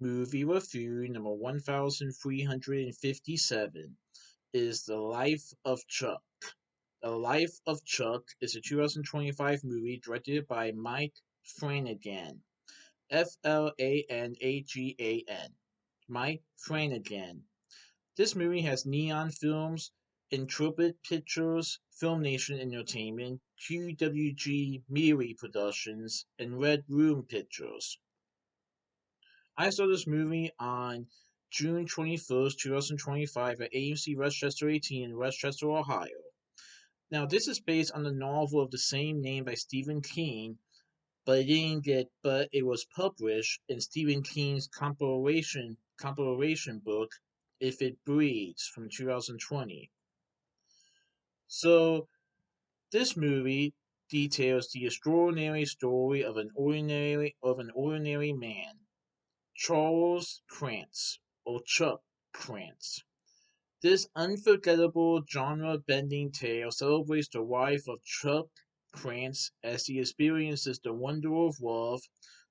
Movie review number 1357 is The Life of Chuck. The Life of Chuck is a 2025 movie directed by Mike Flanagan. Flanagan. Mike Flanagan. This movie has Neon Films, Intrepid Pictures, Filmnation Entertainment, QWG Mire Productions, and Red Room Pictures. I saw this movie on June 21st, 2025 at AMC Westchester 18 in Westchester, Ohio. Now, this is based on the novel of the same name by Stephen King, but it was published in Stephen King's compilation book, If It Breathes, from 2020. So, this movie details the extraordinary story of an ordinary man, Charles Krantz, or Chuck Krantz. This unforgettable genre-bending tale celebrates the life of Chuck Krantz as he experiences the wonder of love,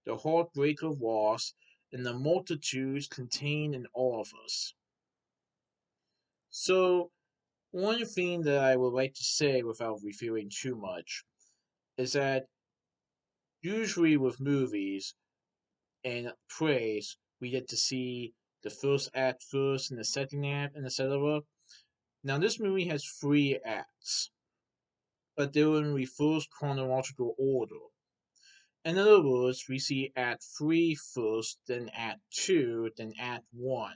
the heartbreak of loss, and the multitudes contained in all of us. So, one thing that I would like to say without revealing too much is that usually with movies and plays, we get to see the first act first and the second act and etc. Now, this movie has three acts, but they're in reverse chronological order. In other words, we see Act 3 first, then Act 2, then Act 1.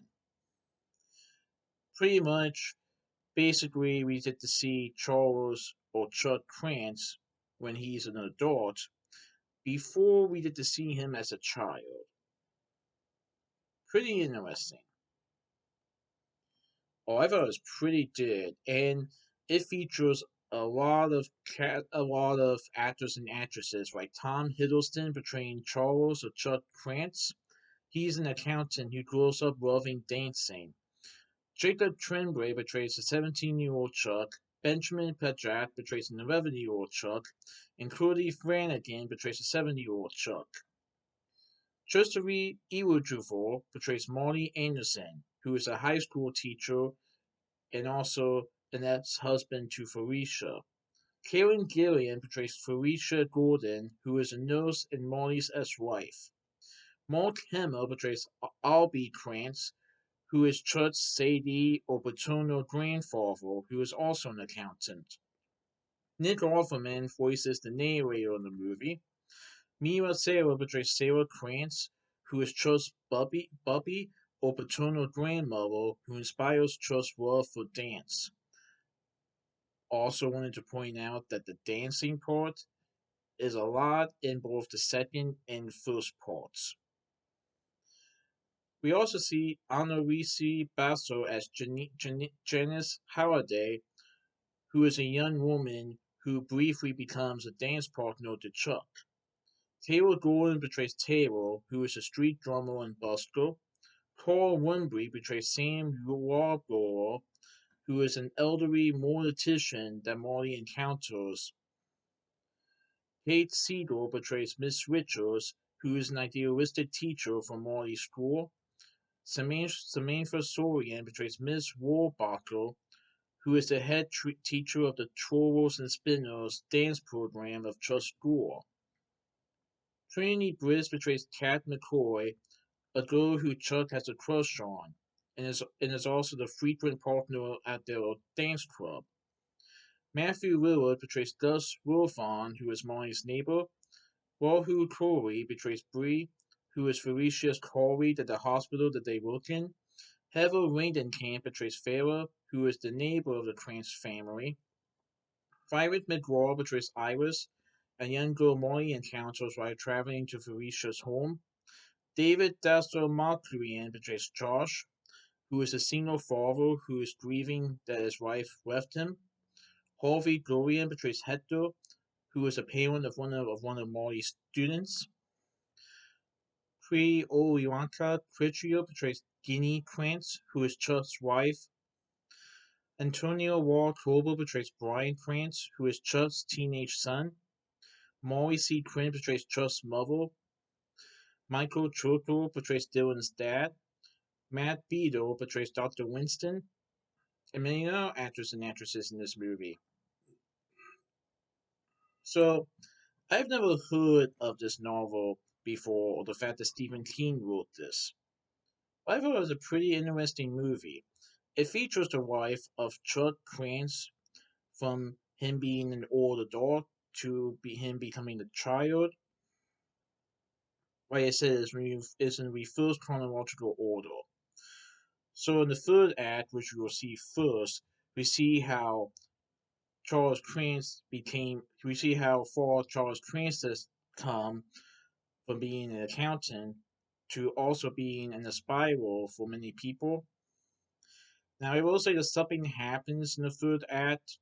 Pretty much, basically, we get to see Charles or Chuck Krantz when he's an adult before we get to see him as a child. Pretty interesting. Oh, I thought it was pretty good, and it features a lot of actors and actresses, like Tom Hiddleston portraying Charles or Chuck Krantz. He's an accountant who grows up loving dancing. Jacob Tremblay portrays a 17-year-old Chuck. Benjamin Pedrath portrays an 11-year-old Chuck, and Cody Flanagan portrays a 7-year-old Chuck. Josephine Iwujuvo portrays Marty Anderson, who is a high school teacher and also Annette's husband to Felicia. Karen Gillian portrays Felicia Gordon, who is a nurse and Marty's ex-wife. Mark Hamill portrays Albie Krantz, who is Chuck's Sadie or paternal grandfather, who is also an accountant. Nick Offerman voices the narrator in the movie. Mira Sarah portrays Sarah Krantz, who is Chuck's Bubby or paternal grandmother, who inspires Chuck's love for dance. Also wanted to point out that the dancing part is a lot in both the second and first parts. We also see Annalise Basso as Janice Halliday, who is a young woman who briefly becomes a dance partner to Chuck. Taylor Gordon portrays Taylor, who is a street drummer and busker. Carl Wimbrey portrays Sam Yarborough, who is an elderly mortician that Marty encounters. Kate Siegel portrays Miss Richards, who is an idealistic teacher from Marty's school. Samantha Sorian portrays Miss Warbacher, who is the head teacher of the Twirls and Spinners dance program of Chuck's school. Trinity Briss portrays Kat McCoy, a girl who Chuck has a crush on, and is also the frequent partner at their dance club. Matthew Lillard portrays Gus Wilfon, who is Marty's neighbor. Rahul Kohli portrays Bree, who is Felicia's colleague at the hospital that they work in. Heather Langenkamp portrays Farah, who is the neighbor of the Krantz family. Violet McGraw portrays Iris, a young girl Marty encounters while traveling to Felicia's home. David Dastor-Malkarian portrays Josh, who is a single father who is grieving that his wife left him. Harvey Dorian portrays Hector, who is a parent of one of Marty's students. Priyanka Chitria portrays Ginny Krantz, who is Chuck's wife. Antonio Wall-Klober portrays Brian Krantz, who is Chuck's teenage son. Molly C. Quinn portrays Chuck's mother. Michael Choto portrays Dylan's dad. Matt Beadle portrays Dr. Winston, and many other actors and actresses in this movie. So, I've never heard of this novel before, or the fact that Stephen King wrote this. I thought it was a pretty interesting movie. It features the life of Chuck Krantz from him being an old adult to him becoming a child. Like I said, it's in reverse chronological order. So in the third act, which we will see first, we see how Charles Krantz became. We see how far Charles Krantz has come from being an accountant to also being in a spy role for many people. Now, I will say that something happens in the third act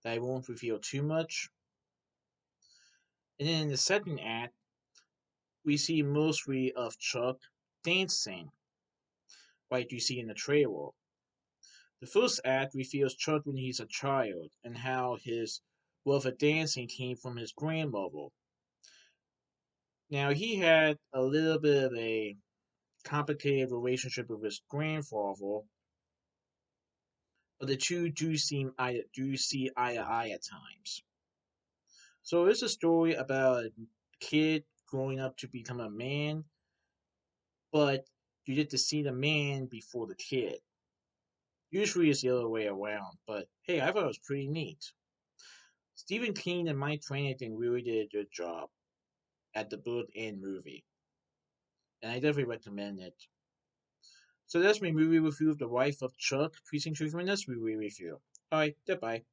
that I won't reveal too much. And then in the second act, we see mostly of Chuck dancing, like you see in the trailer. The first act reveals Chuck when he's a child and how his love of dancing came from his grandmother. Now, he had a little bit of a complicated relationship with his grandfather, but the two do see eye to eye at times. So it's a story about a kid growing up to become a man, but you get to see the man before the kid. Usually it's the other way around, but hey, I thought it was pretty neat. Stephen King and Mike Flanagan really did a good job at the book and movie, and I definitely recommend it. So that's my movie review of The Wife of Chuck, Precinct 3 for my next movie review. Alright, goodbye.